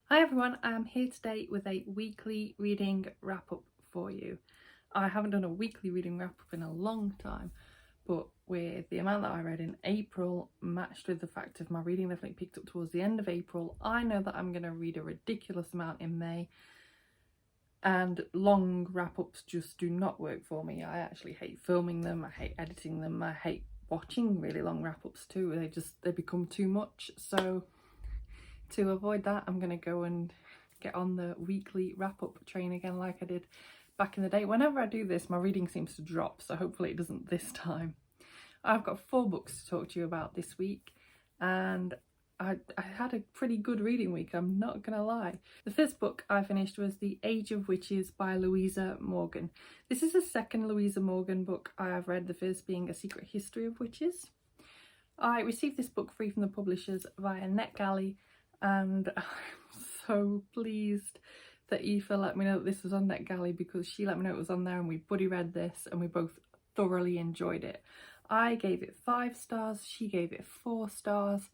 Hi everyone, I'm here today with a weekly reading wrap up for you. I haven't done a weekly reading wrap up in a long time, but with the amount that I read in April matched with the fact of my reading definitely picked up towards the end of April, I know that I'm going to read a ridiculous amount in May, and long wrap ups just do not work for me. I actually hate filming them, I hate editing them, I hate watching really long wrap ups too. They become too much. So to avoid that, I'm going to go and get on the weekly wrap-up train again like I did back in the day. Whenever I do this, my reading seems to drop, so hopefully it doesn't this time. I've got 4 books to talk to you about this week, and I had a pretty good reading week, I'm not gonna lie. The first book I finished was The Age of Witches by Louisa Morgan. This is the second Louisa Morgan book I have read, the first being A Secret History of Witches. I received this book free from the publishers via NetGalley, and I'm so pleased that Aoife let me know that this was on NetGalley, because she let me know it was on there and we buddy read this and we both thoroughly enjoyed it. I gave it 5 stars, she gave it 4 stars,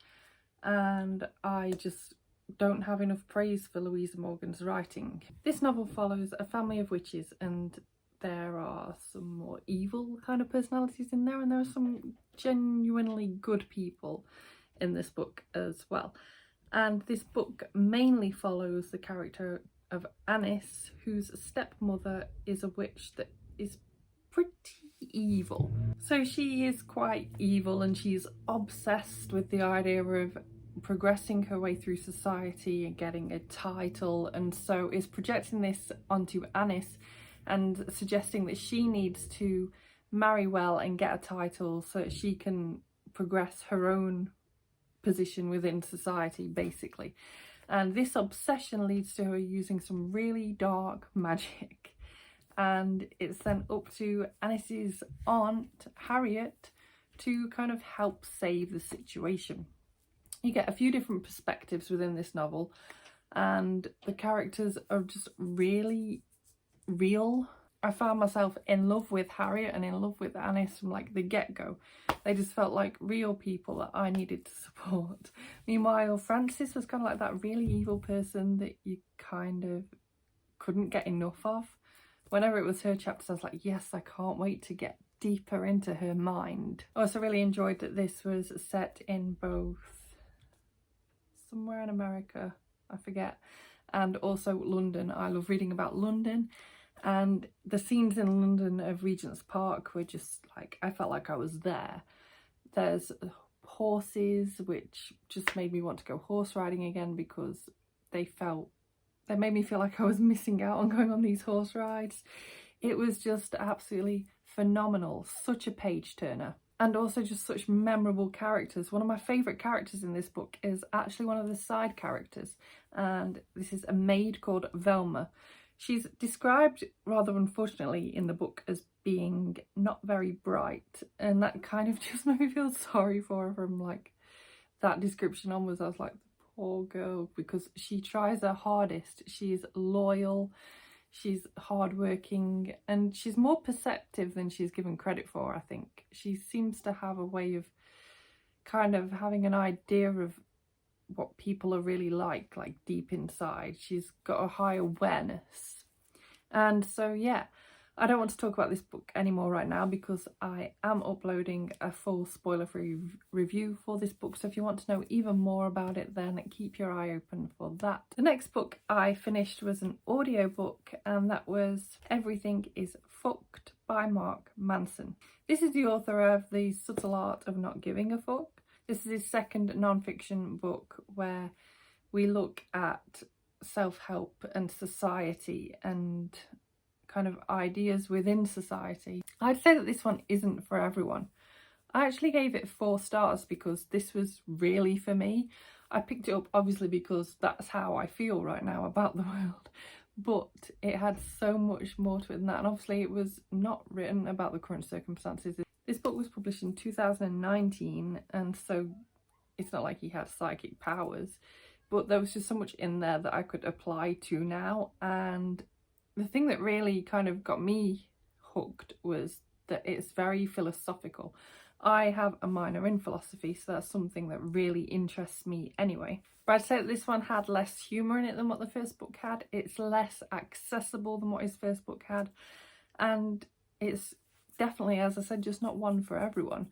and I just don't have enough praise for Louisa Morgan's writing. This novel follows a family of witches, and there are some more evil kind of personalities in there, and there are some genuinely good people in this book as well. And this book mainly follows the character of Anis, whose stepmother is a witch that is pretty evil. So she is quite evil, and she's obsessed with the idea of progressing her way through society and getting a title, and so is projecting this onto Anis and suggesting that she needs to marry well and get a title so that she can progress her own position within society, basically. And this obsession leads to her using some really dark magic, and it's then up to Anis's aunt Harriet to kind of help save the situation. You get a few different perspectives within this novel, and the characters are just really real. I found myself in love with Harriet and in love with Anis from like the get-go. They just felt like real people that I needed to support. Meanwhile, Frances was kind of like that really evil person that you kind of couldn't get enough of. Whenever it was her chapters, I was like, yes, I can't wait to get deeper into her mind. I also really enjoyed that this was set in both somewhere in America, I forget, and also London. I love reading about London. And the scenes in London of Regent's Park were just like, I felt like I was there. There's horses, which just made me want to go horse riding again, because they made me feel like I was missing out on going on these horse rides. It was just absolutely phenomenal, such a page turner. And also just such memorable characters. One of my favourite characters in this book is actually one of the side characters, and this is a maid called Velma. She's described, rather unfortunately, in the book as being not very bright, and that kind of just made me feel sorry for her from like that description onwards. I was like, poor girl, because she tries her hardest. She's loyal, she's hardworking, and she's more perceptive than she's given credit for, I think. She seems to have a way of kind of having an idea of what people are really like deep inside. She's got a high awareness. And so yeah, I don't want to talk about this book anymore right now, because I am uploading a full spoiler-free review for this book, so if you want to know even more about it, then keep your eye open for that. The next book I finished was an audiobook, and that was Everything is Fucked by Mark Manson. This is the author of The Subtle Art of Not Giving a Fuck. This is his second non-fiction book, where we look at self-help and society and kind of ideas within society. I'd say that this one isn't for everyone. I actually gave it 4 stars because this was really for me. I picked it up obviously because that's how I feel right now about the world, but it had so much more to it than that, and obviously it was not written about the current circumstances. This book was published in 2019, and so it's not like he had psychic powers, but there was just so much in there that I could apply to now. And the thing that really kind of got me hooked was that it's very philosophical. I have a minor in philosophy, so that's something that really interests me anyway. But I'd say that this one had less humour in it than what the first book had. It's less accessible than what his first book had. And it's definitely, as I said, just not one for everyone.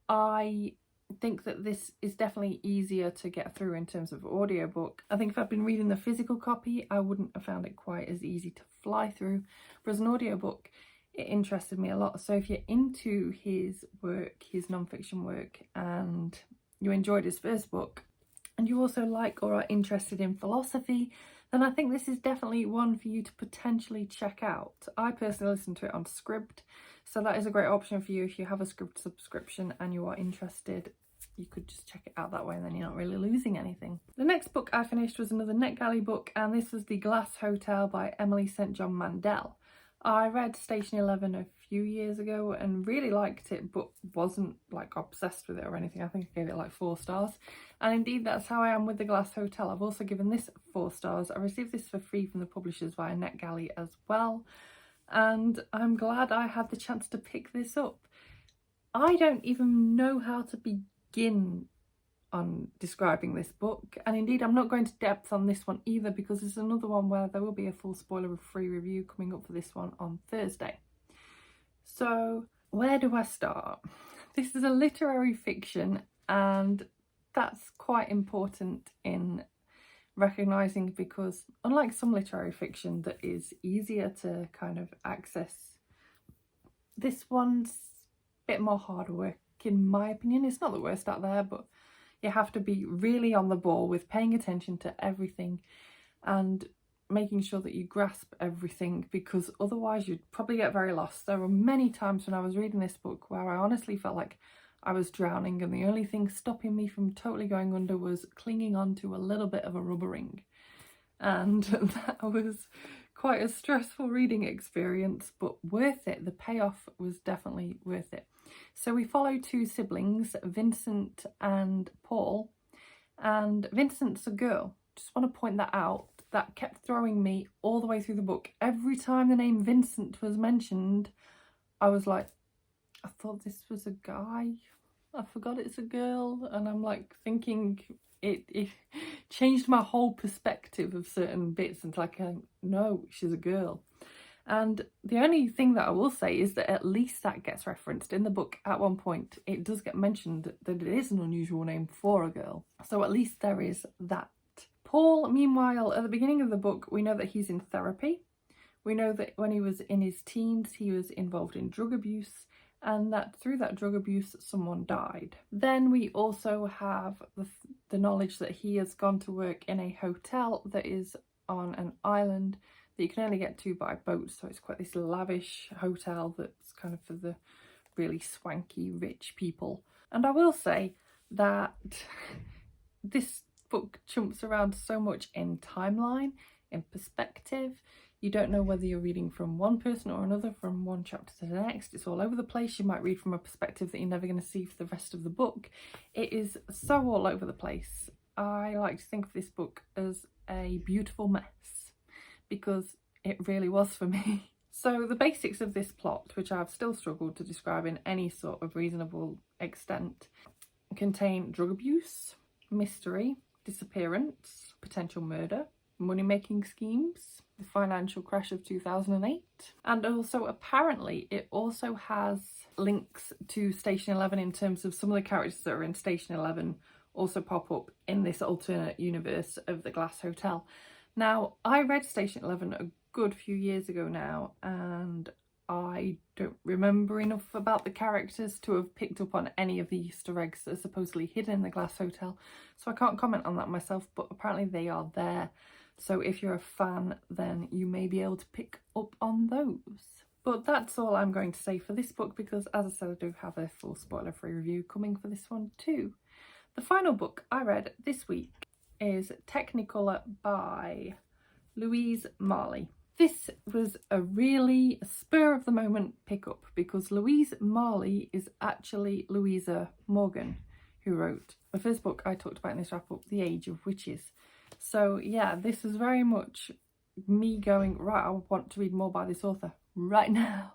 I think that this is definitely easier to get through in terms of audiobook. I think if I'd been reading the physical copy, I wouldn't have found it quite as easy to fly through. But as an audiobook, it interested me a lot. So if you're into his work, his non-fiction work, and you enjoyed his first book, and you also like or are interested in philosophy, then I think this is definitely one for you to potentially check out. I personally listened to it on Scribd, so that is a great option for you if you have a Scribd subscription and you are interested. You could just check it out that way and then you're not really losing anything. The next book I finished was another NetGalley book, and this was The Glass Hotel by Emily St. John Mandel. I read Station 11 a few years ago and really liked it, but wasn't like obsessed with it or anything. I think I gave it like 4 stars. And indeed, that's how I am with The Glass Hotel. I've also given this 4 stars. I received this for free from the publishers via NetGalley as well. And I'm glad I had the chance to pick this up. I don't even know how to begin on describing this book, and indeed I'm not going to depth on this one either, because it's another one where there will be a full spoiler free review coming up for this one on Thursday. So where do I start? This is a literary fiction, and that's quite important in recognising, because unlike some literary fiction that is easier to kind of access, this one's a bit more hard work in my opinion. It's not the worst out there, but you have to be really on the ball with paying attention to everything and making sure that you grasp everything, because otherwise you'd probably get very lost. There were many times when I was reading this book where I honestly felt like I was drowning, and the only thing stopping me from totally going under was clinging on to a little bit of a rubber ring. And that was quite a stressful reading experience, but worth it. The payoff was definitely worth it. So we follow 2 siblings, Vincent and Paul, and Vincent's a girl. Just want to point that out. That kept throwing me all the way through the book. Every time the name Vincent was mentioned, I was like, I thought this was a guy. I forgot it's a girl. And I'm like thinking it changed my whole perspective of certain bits. And it's like, no, she's a girl. And the only thing that I will say is that at least that gets referenced in the book. At one point, it does get mentioned that it is an unusual name for a girl. So at least there is that. Paul, meanwhile, at the beginning of the book, we know that he's in therapy. We know that when he was in his teens, he was involved in drug abuse, and that through that drug abuse, someone died. Then we also have the knowledge that he has gone to work in a hotel that is on an island that you can only get to by boat. So it's quite this lavish hotel that's kind of for the really swanky rich people. And I will say that this book jumps around so much in timeline, in perspective. You don't know whether you're reading from one person or another, from one chapter to the next. It's all over the place. You might read from a perspective that you're never going to see for the rest of the book. It is so all over the place. I like to think of this book as a beautiful mess, because it really was for me. So the basics of this plot, which I've still struggled to describe in any sort of reasonable extent, contain drug abuse, mystery, disappearance, potential murder, money-making schemes, the financial crash of 2008, and also apparently it also has links to Station 11 in terms of some of the characters that are in Station 11 also pop up in this alternate universe of the Glass Hotel. Now, I read Station 11 a good few years ago now, and I don't remember enough about the characters to have picked up on any of the Easter eggs that are supposedly hidden in the Glass Hotel, so I can't comment on that myself, but apparently they are there. So if you're a fan, then you may be able to pick up on those. But that's all I'm going to say for this book, because as I said, I do have a full spoiler-free review coming for this one too. The final book I read this week is Technicolor by Louise Marley. This was a really spur-of-the-moment pickup, because Louise Marley is actually Louisa Morgan, who wrote the first book I talked about in this wrap-up, The Age of Witches. So yeah, this is very much me going, right, I want to read more by this author right now.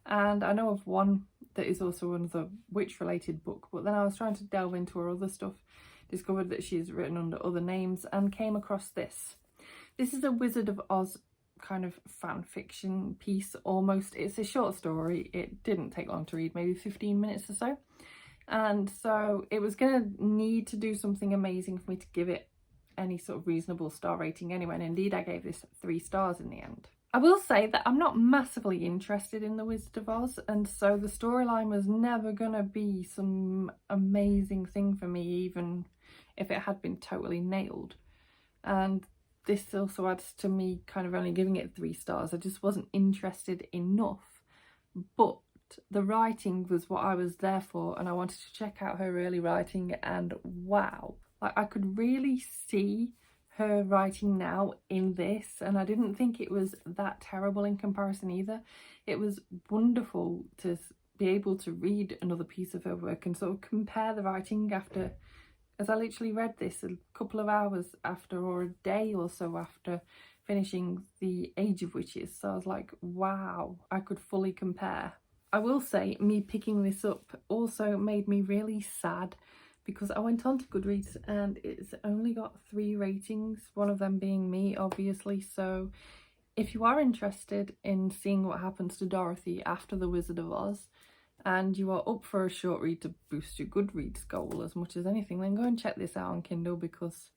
And I know of one that is also another witch related book, but then I was trying to delve into her other stuff, discovered that she's written under other names, and came across this. This is a Wizard of Oz kind of fan fiction piece almost. It's a short story. It didn't take long to read, maybe 15 minutes or so. And so it was going to need to do something amazing for me to give it any sort of reasonable star rating anyway. And indeed, I gave this 3 stars in the end. I will say that I'm not massively interested in the Wizard of Oz, and so the storyline was never going to be some amazing thing for me, even if it had been totally nailed. And this also adds to me kind of only giving it 3 stars. I just wasn't interested enough. But the writing was what I was there for, and I wanted to check out her early writing, and wow, like I could really see her writing now in this, and I didn't think it was that terrible in comparison either. It was wonderful to be able to read another piece of her work and sort of compare the writing after, as I literally read this a couple of hours after, or a day or so after finishing The Age of Witches. So I was like, wow, I could fully compare. I will say, me picking this up also made me really sad, because I went on to Goodreads and it's only got 3 ratings, one of them being me, obviously. So if you are interested in seeing what happens to Dorothy after The Wizard of Oz, and you are up for a short read to boost your Goodreads goal as much as anything, then go and check this out on Kindle, because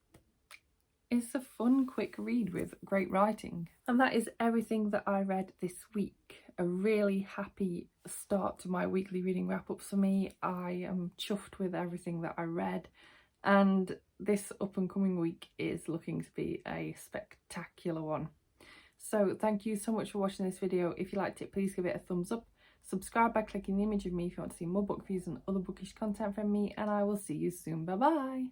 it's a fun, quick read with great writing. And that is everything that I read this week. A really happy start to my weekly reading wrap-ups for me. I am chuffed with everything that I read, and this up and coming week is looking to be a spectacular one. So thank you so much for watching this video. If you liked it, please give it a thumbs up. Subscribe by clicking the image of me if you want to see more book reviews and other bookish content from me, and I will see you soon. Bye bye.